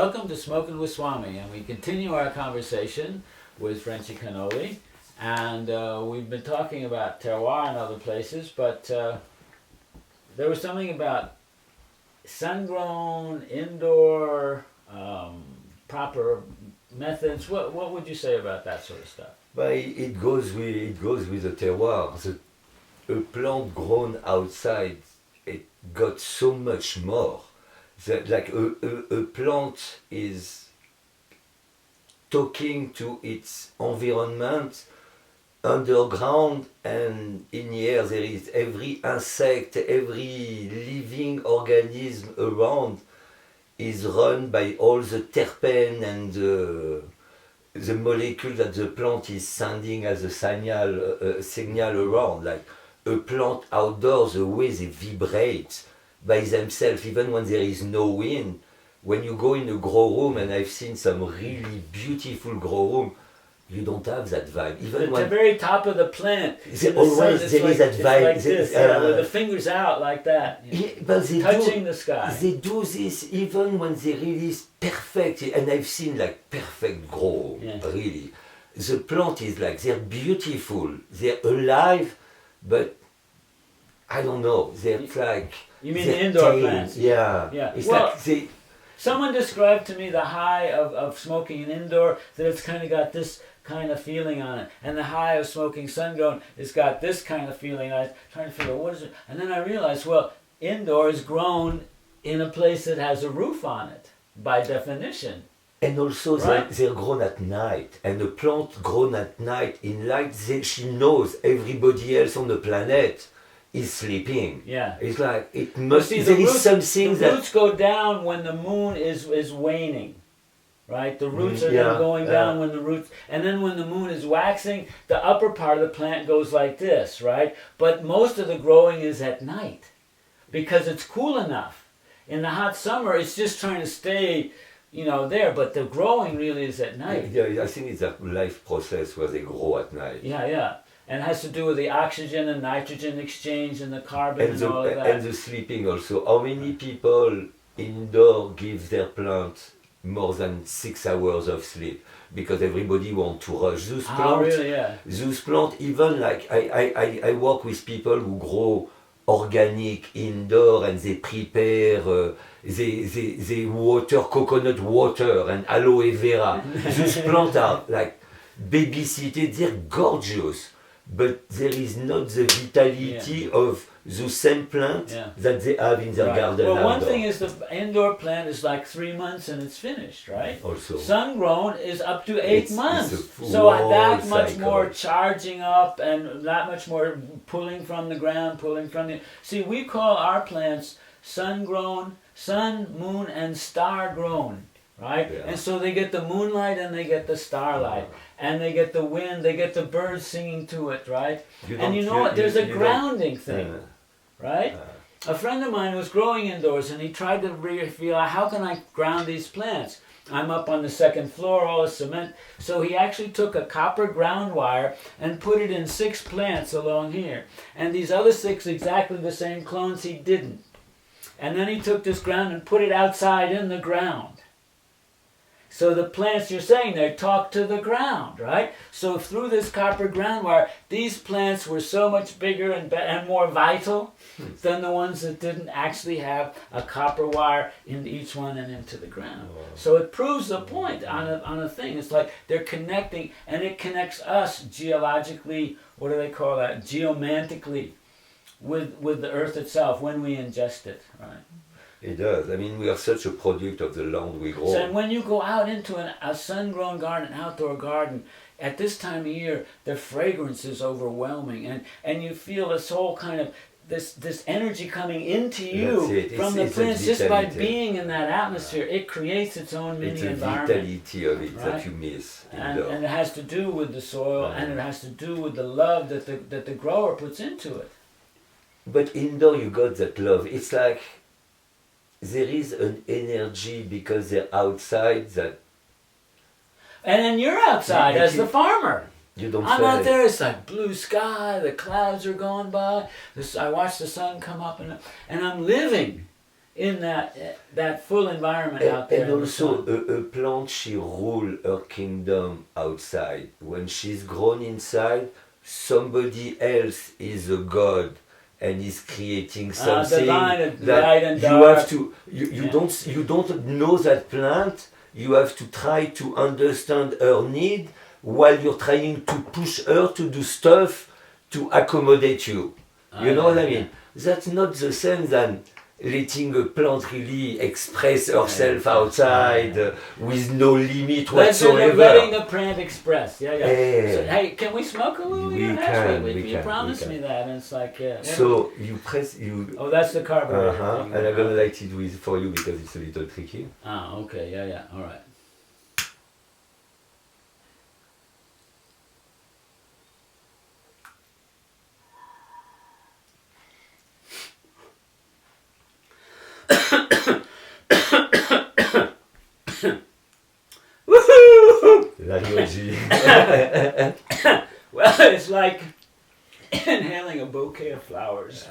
Welcome to Smokin with Swami, and we continue our conversation with Frenchy Cannolli, and we've been talking about terroir and other places, but there was something about sun-grown, indoor, proper methods. What would you say about that sort of stuff? But it goes with the terroir. A plant grown outside, it got so much more. That like a plant is talking to its environment underground, and in here there is every insect, every living organism around is run by all the terpene and the molecule that the plant is sending as a signal around. Like a plant outdoors, the way they vibrate by themselves, even when there is no wind. When you go in a grow room, and I've seen some really beautiful grow room, you don't have that vibe. Even At when the very top of the plant, there is that vibe. Like this, with the fingers out like that, yeah, but they touching the sky. They do this even when they release perfect, and I've seen like perfect grow, really. The plant is like, they're beautiful, they're alive, but I don't know, they're like... You mean the indoor plants? Yeah. It's like they... Someone described to me the high of smoking an indoor, that it's kind of got this kind of feeling on it, and the high of smoking sun-grown has got this kind of feeling. I was trying to figure out what is it, and then I realized, well, indoor is grown in a place that has a roof on it, by definition. And also right? they're grown at night, and the plant grown at night in light, she knows everybody else on the planet is sleeping. Yeah. It's like, it must, see, there is something the roots go down when the moon is waning, right? The roots are then going down when the roots, and then when the moon is waxing, the upper part of the plant goes like this, right? But most of the growing is at night, because it's cool enough. In the hot summer, it's just trying to stay, there, but the growing really is at night. Yeah, I think it's a life process where they grow at night. Yeah. And it has to do with the oxygen and nitrogen exchange and the carbon and all of that. And the sleeping also. How many people indoor give their plant more than 6 hours of sleep? Because everybody wants to rush. Those plants, really? Yeah. Those plants, even like I work with people who grow organic indoor, and they prepare, they water coconut water and aloe vera. Those plants are like babysitted, they're gorgeous. But there is not the vitality of the same plant that they have in their garden. Well, one outdoor. thing is the indoor plant is like 3 months and it's finished, right? Also, sun-grown is up to 8 months. It's so that much cycle. more charging up and that much more pulling from the ground, pulling from the... See, we call our plants sun-grown, sun, moon, and star-grown. Right? Yeah. And so they get the moonlight and they get the starlight. And they get the wind, they get the birds singing to it, right? And you know what? There's a grounding thing, right? A friend of mine was growing indoors, and he tried to feel out, how can I ground these plants? I'm up on the second floor, all the cement. So he actually took a copper ground wire and put it in 6 plants along here. And these other 6, exactly the same clones, he didn't. And then he took this ground and put it outside in the ground. So the plants, you're saying there, talk to the ground, right? So through this copper ground wire, these plants were so much bigger and more vital than the ones that didn't actually have a copper wire in each one and into the ground. So it proves the point on a thing. It's like they're connecting, and it connects us geologically, what do they call that? Geomantically, with the earth itself when we ingest it, right? It does. I mean, we are such a product of the land we grow. So when you go out into a sun-grown garden, outdoor garden, at this time of year, the fragrance is overwhelming, and you feel this whole kind of this energy coming into you from the plants just by being in that atmosphere. It creates its own mini environment. It's the vitality of it that you miss. And it has to do with the soil, and it has to do with the love that the grower puts into it. But indoor, you got that love. It's like there is an energy because they're outside that... And then you're outside as the farmer. You don't I'm out there, it's like blue sky, the clouds are going by, I watch the sun come up, and I'm living in that full environment out there. And also, a plant, she rule her kingdom outside. When she's grown inside, somebody else is a god and is creating something that you have to. You don't know that plant. You have to try to understand her need while you're trying to push her to do stuff to accommodate you. You know what I mean? That's not the same than letting a plant really express herself outside with no limit whatsoever. Letting the plant express. So, hey, can we smoke a little? You promised me that, and it's like so you press you. Oh, that's the carburetor. And I'm gonna light it for you because it's a little tricky. Ah, okay, yeah, all right. Well, it's like inhaling a bouquet of flowers.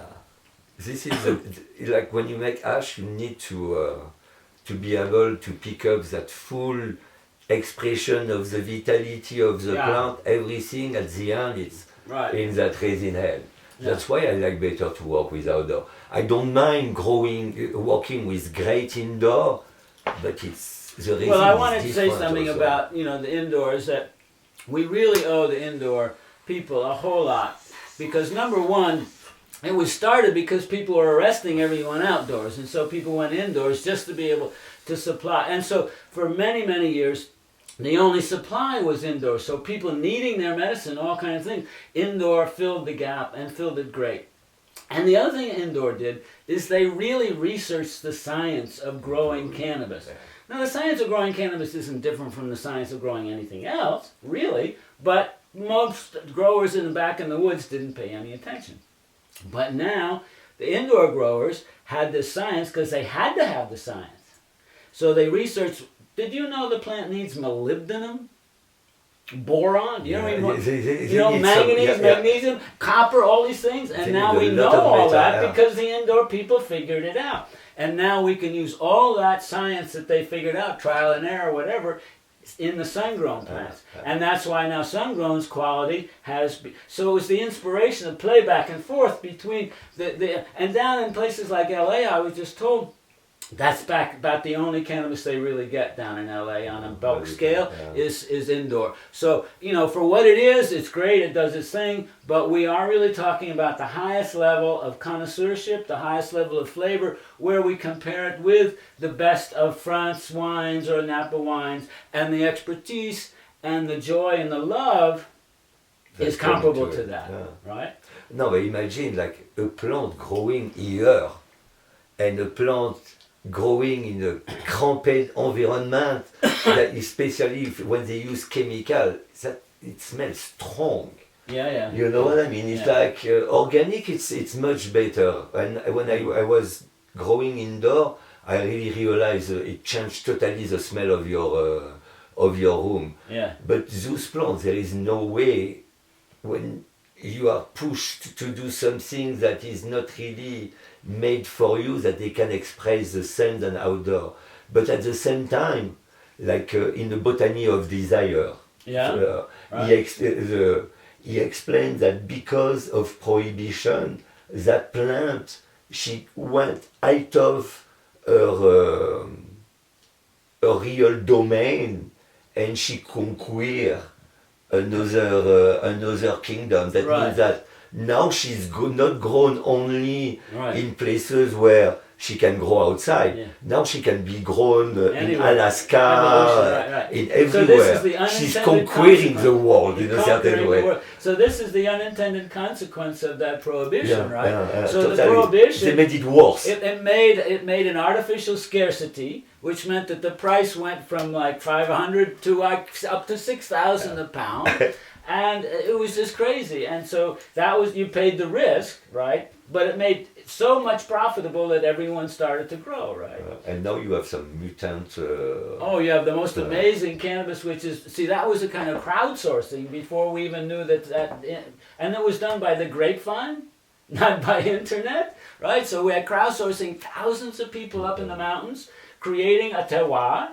This is like when you make ash, you need to be able to pick up that full expression of the vitality of the plant. Everything at the end, it's in that resin head. That's why I like better to work with outdoor. I don't mind working with great indoor, but it's the resin. Well, I wanted to say something about the indoors, that we really owe the indoor people a whole lot, because number one, it was started because people were arresting everyone outdoors, and so people went indoors just to be able to supply. And so for many, many years, the only supply was indoor. So people needing their medicine, all kinds of things, indoor filled the gap and filled it great. And the other thing indoor did is they really researched the science of growing cannabis. Now, the science of growing cannabis isn't different from the science of growing anything else, really, but most growers back in the woods didn't pay any attention. But now, the indoor growers had this science because they had to have the science. So they researched, did you know the plant needs molybdenum? Boron? Manganese, magnesium, copper, all these things. And now we know all that because the indoor people figured it out. And now we can use all that science that they figured out, trial and error, whatever, in the sun-grown plants. And that's why now sun-grown's quality has... So it was the inspiration of play back and forth between and down in places like LA, I was just told, that's about the only cannabis they really get down in LA on a bulk scale is indoor. So, for what it is, it's great, it does its thing, but we are really talking about the highest level of connoisseurship, the highest level of flavor, where we compare it with the best of France wines or Napa wines, and the expertise and the joy and the love is comparable to that, right? No, but imagine like a plant growing here and a plant growing in a cramped environment, that especially when they use chemical, that it smells strong. You know what I mean? It's like organic. It's much better. And when I was growing indoor, I really realized it changed totally the smell of your room. But those plants, there is no way when you are pushed to do something that is not really made for you, that they can express the same than outdoor. But at the same time, like in the botany of desire, he explained that because of prohibition, that plant, she went out of her real domain and she conquered another kingdom. That means that now she's not grown only in places where she can grow outside. Now she can be grown in Alaska, in everywhere. She's conquering the world in a certain way. So this is the unintended consequence of that prohibition, right? So totally. The prohibition, they made it worse. It made an artificial scarcity, which meant that the price went from like 500 to like up to 6,000 a pound. And it was just crazy. And so you paid the risk, right? But it made it so much profitable that everyone started to grow, right? And now you have some mutant... you have the most amazing cannabis, which is... See, that was a kind of crowdsourcing before we even knew that... And it was done by the grapevine. not by internet, right? So we had crowdsourcing thousands of people up in the mountains, creating a terroir,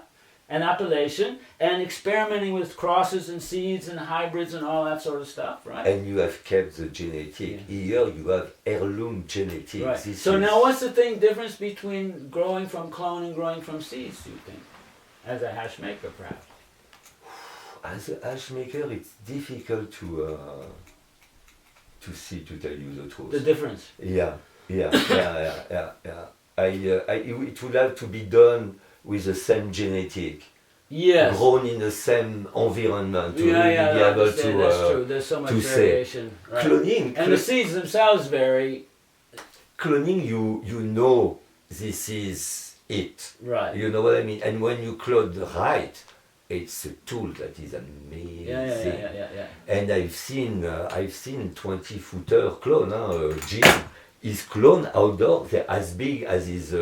an appellation, and experimenting with crosses and seeds and hybrids and all that sort of stuff, right? And you have kept the genetic. Yeah. Here you have heirloom genetics. Right. So now what's the difference between growing from clone and growing from seeds, do you think? As a hash maker, perhaps? As a hash maker, it's difficult to see, to tell you the truth. The difference? Yeah. It would have to be done with the same genetic. Yes. Grown in the same environment to yeah, really be able to that's true. There's so much variation. Right. Cloning. And the seeds themselves vary. Cloning, you know this is it. Right. You know what I mean? And when you clone right, it's a tool that is amazing. Yeah. And I've seen 20-footer clone. Jim is clone outdoor. They're as big as his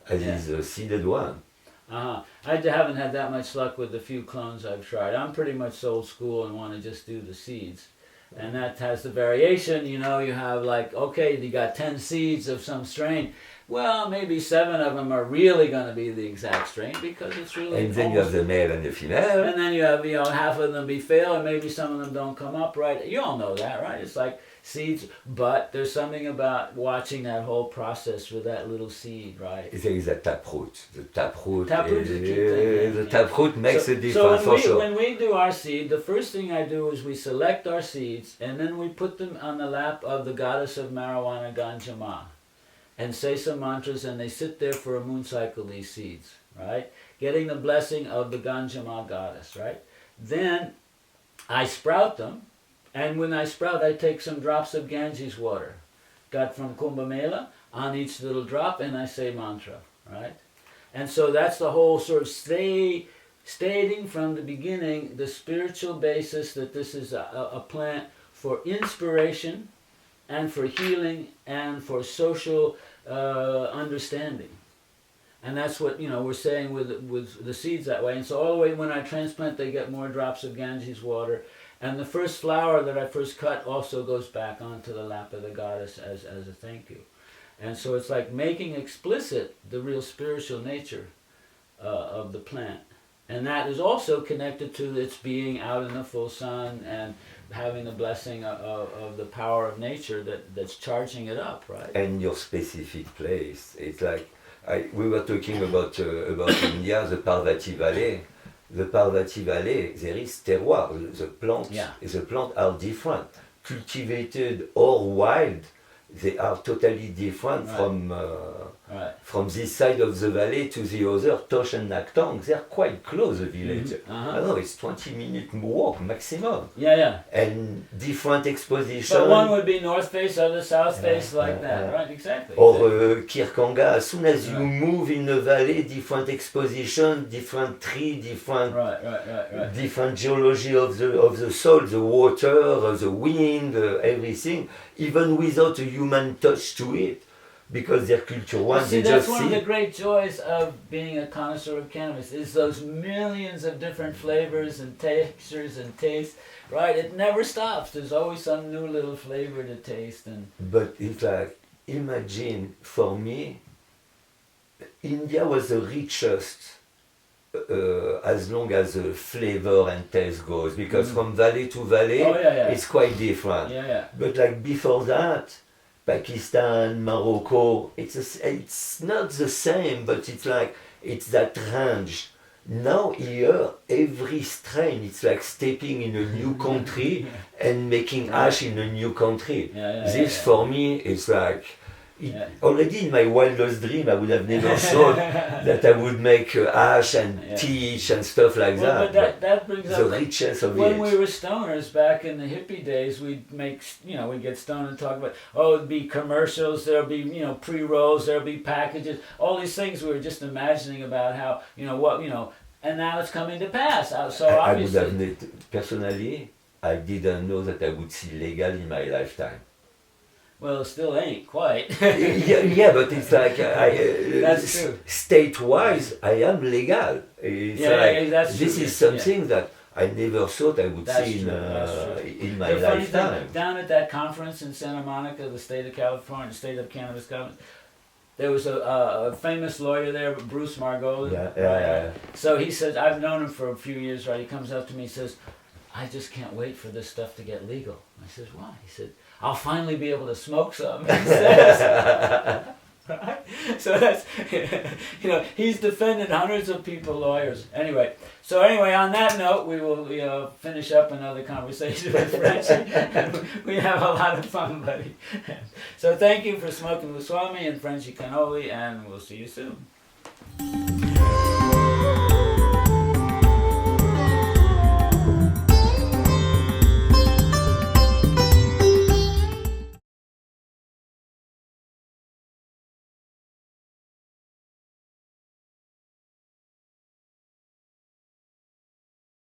his seeded one. I haven't had that much luck with the few clones I've tried. I'm pretty much old school and want to just do the seeds. And that has the variation, you know, you have like, okay, you got 10 seeds of some strain. Well, maybe 7 of them are really going to be the exact strain because it's really... And then you have the male and the female. And then you have, you know, half of them be fail and maybe some of them don't come up right. You all know that, right? It's like seeds, but there's something about watching that whole process with that little seed, right? There is a taproot. The taproot, The taproot makes a difference so for sure. when we do our seed, the first thing I do is we select our seeds and then we put them on the lap of the goddess of marijuana, Ganja Ma, and say some mantras, and they sit there for a moon cycle, these seeds, right? Getting the blessing of the Ganja Ma goddess, right? Then I sprout them, and when I sprout, I take some drops of Ganges water, got from Kumbh Mela, on each little drop, and I say mantra, right? And so that's the whole sort of stating from the beginning the spiritual basis that this is a plant for inspiration and for healing and for social understanding. And that's what, you know, we're saying with the seeds that way. And so all the way when I transplant, they get more drops of Ganges water. And the first flower that I first cut also goes back onto the lap of the goddess as a thank you. And so it's like making explicit the real spiritual nature of the plant. And that is also connected to its being out in the full sun and having the blessing of the power of nature that's charging it up, right? And your specific place. It's like, we were talking about India, the Parvati Valley. The Parvati Valley, there is terroir. The plants are different. Cultivated or wild, they are totally different from this side of the valley to the other. Tosh and Naktang, they're quite close, the village. I don't know, it's 20-minute walk maximum. And different exposition. But one would be north face, other south face, like that, right? Exactly. Or Kirkanga, as soon as you move in the valley, different exposition, different tree, different different geology of the soil, the water, the wind, everything, even without a human touch to it. Because their culture one, they that's just one see. of the great joys of being a connoisseur of cannabis is those millions of different flavors and textures and tastes, right? It never stops. There's always some new little flavor to taste. But it's like, imagine, for me, India was the richest as long as the flavor and taste goes, because from valley to valley, it's quite different. But like before that, Pakistan, Morocco, it's not the same, but it's like, it's that range. Now here, every strain, it's like stepping in a new country and making hash in a new country. This for me, it's like, already in my wildest dream, I would have never thought that I would make hash and teach and stuff like that. But that brings the up richness of when it. we were stoners back in the hippie days, we'd make, we'd get stoned and talk about, it'd be commercials, there'll be, pre-rolls, there'll be packages, all these things we were just imagining about how, and now it's coming to pass. So I obviously, would have, personally, I didn't know that I would see legal in my lifetime. Well, it still ain't quite. But it's like That's true. State-wise, I am legal. It's that's this true. is something that I never thought I would That's see true. in my The funny thing, lifetime. down at that conference in Santa Monica, the state of California, state of cannabis government, there was a famous lawyer there, Bruce Margot. Yeah. So he said, I've known him for a few years, right? He comes up to me and says, I just can't wait for this stuff to get legal. I says, why? He said, I'll finally be able to smoke some. He says. Right? So that's, he's defended hundreds of people, lawyers. Anyway, on that note, we will finish up another conversation with Frenchy. We have a lot of fun, buddy. So thank you for smoking with Swami and Frenchy Cannolli, and we'll see you soon.